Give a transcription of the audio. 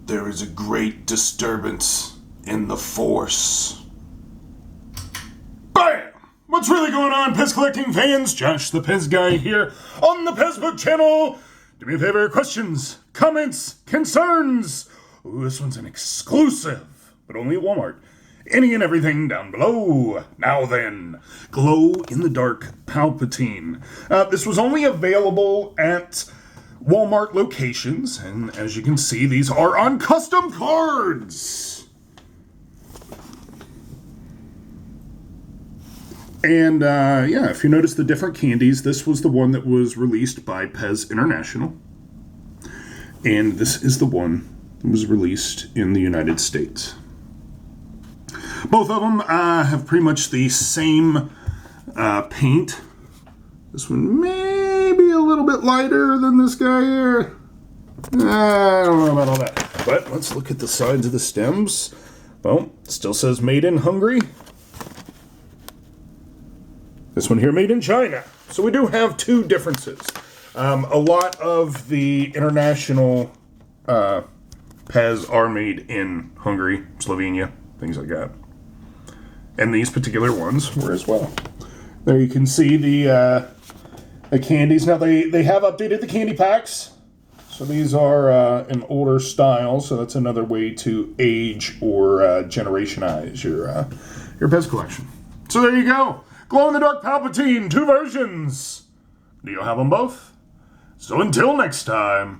There is a great disturbance in the Force. Bam! What's really going on, PEZ collecting fans? Josh the PEZ guy here on the PEZ Book channel. Do me a favor, questions, comments, concerns. Ooh, this one's an exclusive, but only at Walmart. Any and everything down below. Now then, glow-in-the-dark Palpatine. This was only available at Walmart locations, and as you can see, these are on custom cards. And yeah, if you notice the different candies, this was the one that was released by PEZ International. And this is the one that was released in the United States. Both of them have pretty much the same paint. This one may be a little bit lighter than this guy here. I don't know about all that. But let's look at the sides of the stems. Well, it still says made in Hungary. This one here made in China. So we do have two differences. A lot of the international PEZ are made in Hungary, Slovenia, things like that. And these particular ones were as well. There you can see the candies. Now they have updated the candy packs. So these are an older style. So that's another way to age or generationize your PEZ collection. So there you go. Glow-in-the-dark Palpatine, two versions. Do you have them both? So until next time.